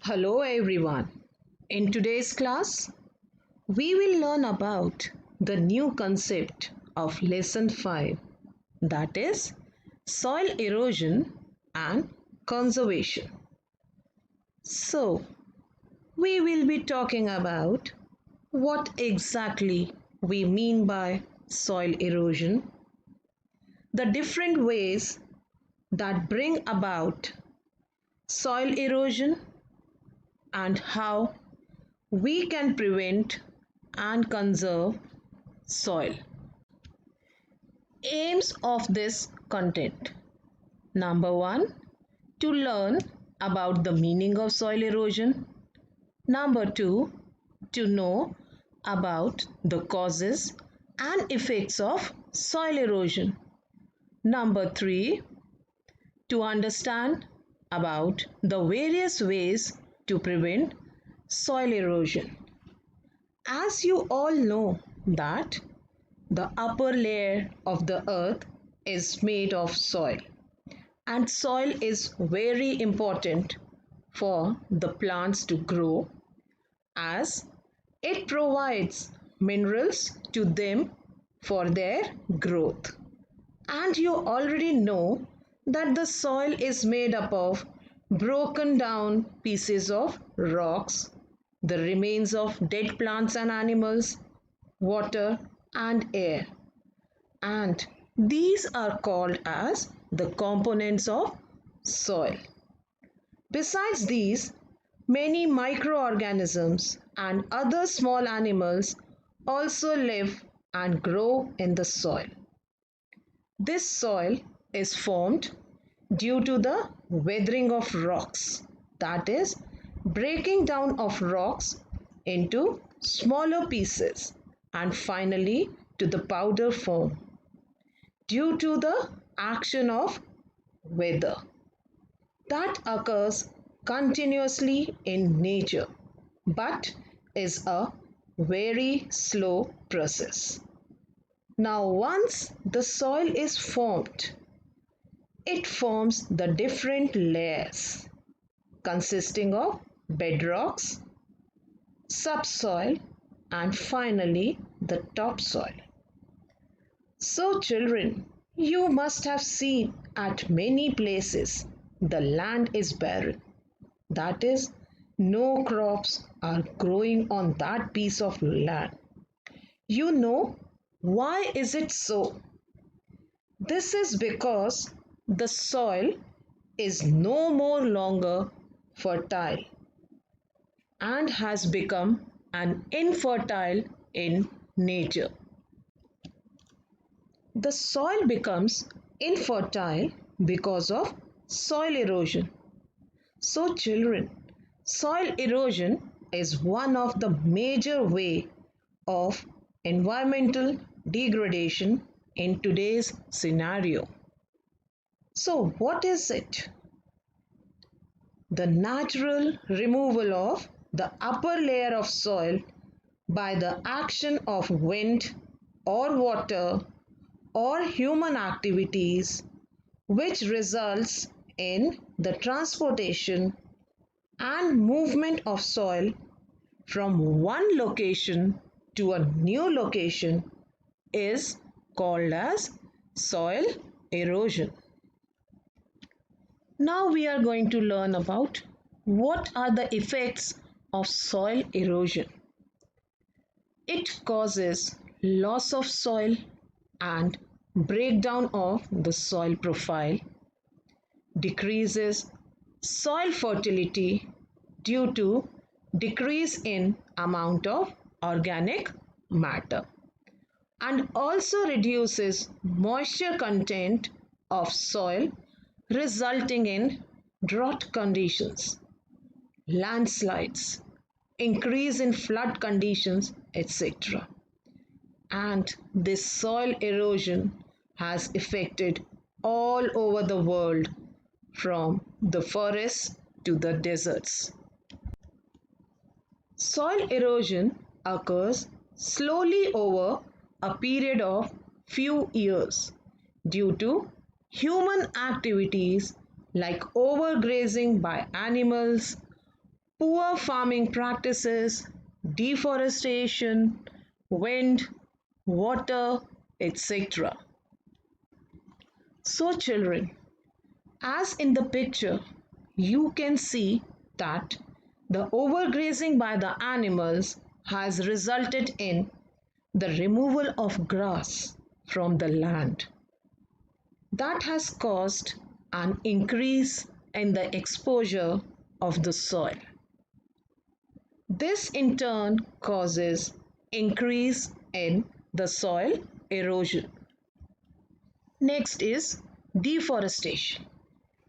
Hello everyone. In today's class, we will learn about the new concept of Lesson 5, that is soil erosion and conservation. So, we will be talking about what exactly we mean by soil erosion, the different ways that bring about soil erosion, and how we can prevent and conserve soil. Aims of this content: number 1, to learn about the meaning of soil erosion. Number 2, to know about the causes and effects of soil erosion. Number 3, to understand about the various ways to prevent soil erosion. As you all know that the upper layer of the earth is made of soil, and soil is very important for the plants to grow as it provides minerals to them for their growth. And you already know that the soil is made up of broken down pieces of rocks, the remains of dead plants and animals, water, and air. And these are called as the components of soil. Besides these, many microorganisms and other small animals also live and grow in the soil. This soil is formed due to the weathering of rocks, that is, breaking down of rocks into smaller pieces and finally to the powder form due to the action of weather that occurs continuously in nature but is a very slow process. Now, once the soil is formed, it forms the different layers consisting of bedrocks, subsoil, and finally the topsoil. So, children, you must have seen at many places the land is barren. That is, no crops are growing on that piece of land. You know why is it so? This is because the soil is no more longer fertile and has become an infertile in nature. The soil becomes infertile because of soil erosion. So children, soil erosion is one of the major way of environmental degradation in today's scenario. So what is it? The natural removal of the upper layer of soil by the action of wind or water or human activities, which results in the transportation and movement of soil from one location to a new location, is called as soil erosion. Now we are going to learn about what are the effects of soil erosion. It causes loss of soil and breakdown of the soil profile, decreases soil fertility due to decrease in amount of organic matter, and also reduces moisture content of soil, resulting in drought conditions, landslides, increase in flood conditions, etc. And this soil erosion has affected all over the world, from the forests to the deserts. Soil erosion occurs slowly over a period of few years due to human activities like overgrazing by animals poor farming practices, deforestation, wind, water, etc. So, children, as in the picture, you can see that the overgrazing by the animals has resulted in the removal of grass from the land. That has caused an increase in the exposure of the soil. This in turn causes increase in the soil erosion. Next is deforestation.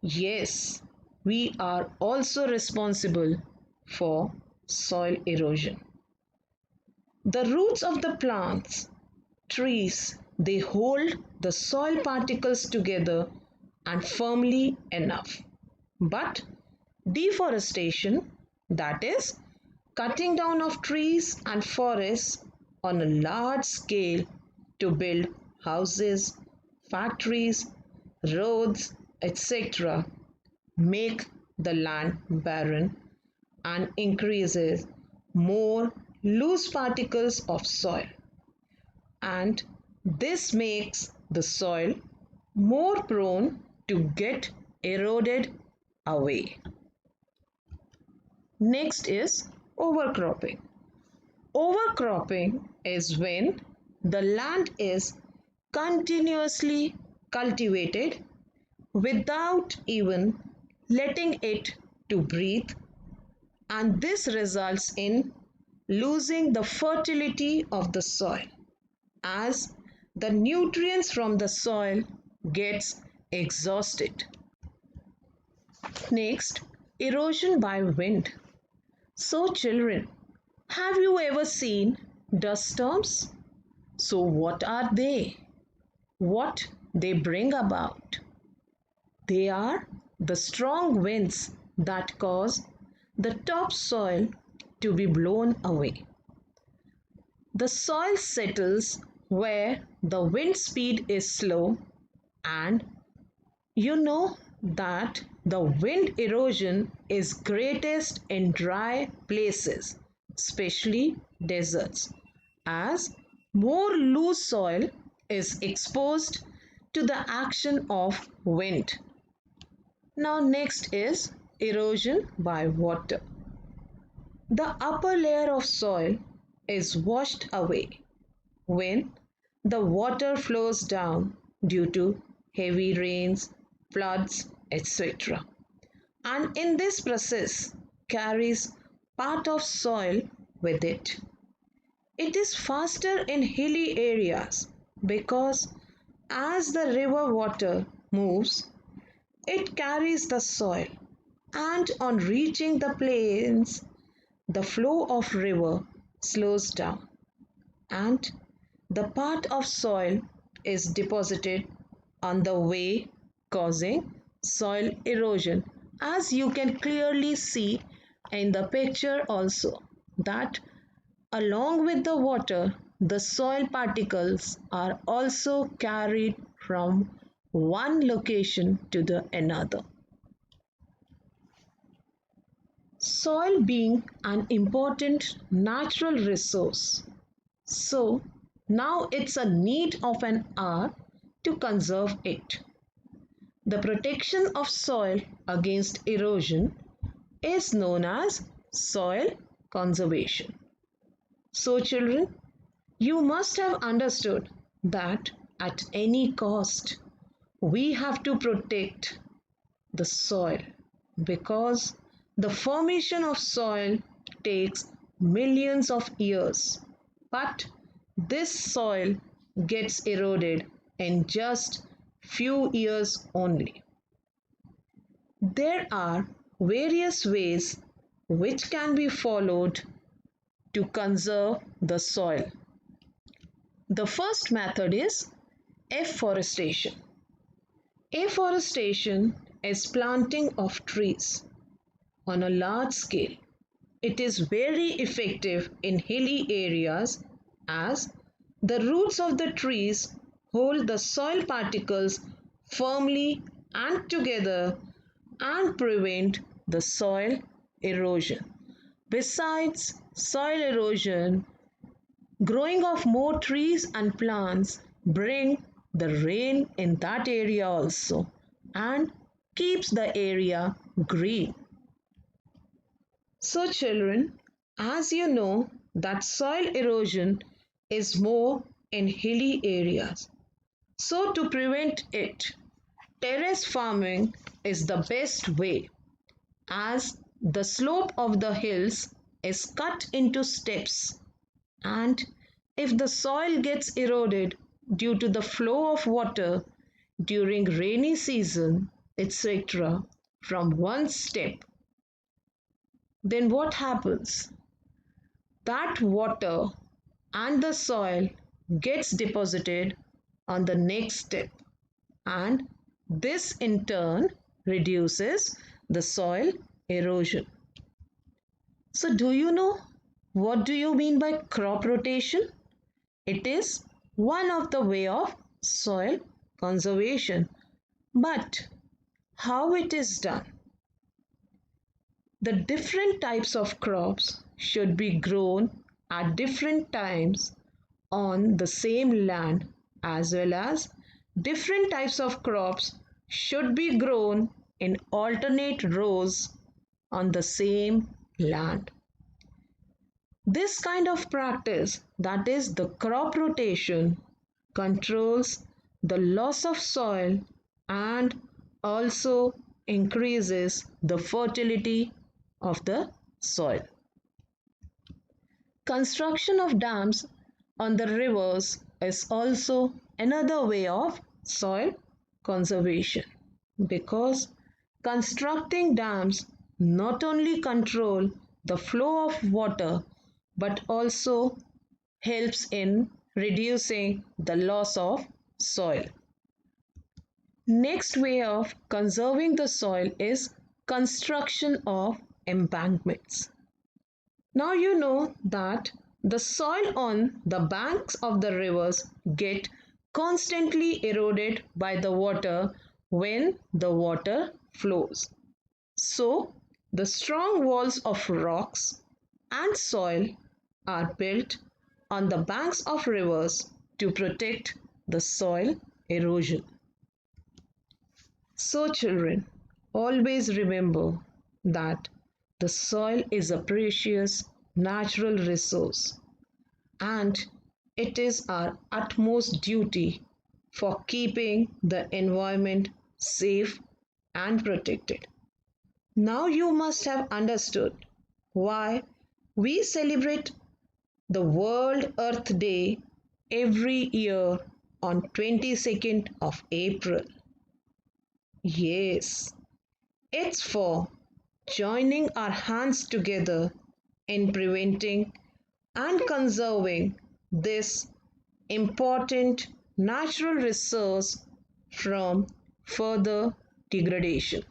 Yes, we are also responsible for soil erosion. The roots of the plants, trees, they hold the soil particles together and firmly enough. But deforestation, that is, cutting down of trees and forests on a large scale to build houses, factories, roads, etc., make the land barren and increases more loose particles of soil, and this makes the soil more prone to get eroded away. Next is overcropping. Overcropping is when the land is continuously cultivated without even letting it to breathe, and this results in losing the fertility of the soil as the nutrients from the soil gets exhausted. Next, erosion by wind. So children, have you ever seen dust storms? So what are they? What they bring about? They are the strong winds that cause the topsoil to be blown away. The soil settles where the wind speed is slow, and you know that the wind erosion is greatest in dry places, especially deserts, as more loose soil is exposed to the action of wind. Now next is erosion by water. The upper layer of soil is washed away when the water flows down due to heavy rains, floods, etc. And in this process carries part of soil with it. It is faster in hilly areas because as the river water moves, it carries the soil, and on reaching the plains, the flow of river slows down and the part of soil is deposited on the way, causing soil erosion, as you can clearly see in the picture also, that along with the water the soil particles are also carried from one location to the another. Soil being an important natural resource, so now it's a need of an hour to conserve it. The protection of soil against erosion is known as soil conservation. So children, you must have understood that at any cost we have to protect the soil because the formation of soil takes millions of years, but this soil gets eroded in just few years only. There are various ways which can be followed to conserve the soil. The first method is efforestation. Efforestation is planting of trees on a large scale. It is very effective in hilly areas as the roots of the trees hold the soil particles firmly and together and prevent the soil erosion. Besides soil erosion, growing of more trees and plants bring the rain in that area also and keeps the area green. So children, as you know that soil erosion is more in hilly areas. So to prevent it, terrace farming is the best way as the slope of the hills is cut into steps, and if the soil gets eroded due to the flow of water during rainy season, etc., from one step, then what happens? That water and the soil gets deposited on the next step, and this in turn reduces the soil erosion. So do you know what do you mean by crop rotation? It is one of the way of soil conservation. But how it is done? The different types of crops should be grown at different times on the same land, as well as different types of crops should be grown in alternate rows on the same land. This kind of practice, that is the crop rotation, controls the loss of soil and also increases the fertility of the soil. Construction of dams on the rivers is also another way of soil conservation, because constructing dams not only control the flow of water but also helps in reducing the loss of soil. Next way of conserving the soil is construction of embankments. Now you know that the soil on the banks of the rivers get constantly eroded by the water when the water flows. So the strong walls of rocks and soil are built on the banks of rivers to protect the soil erosion. So children, always remember that the soil is a precious natural resource, and it is our utmost duty for keeping the environment safe and protected. Now you must have understood why we celebrate the World Earth Day every year on 22nd of April. Yes, it's for joining our hands together in preventing and conserving this important natural resource from further degradation.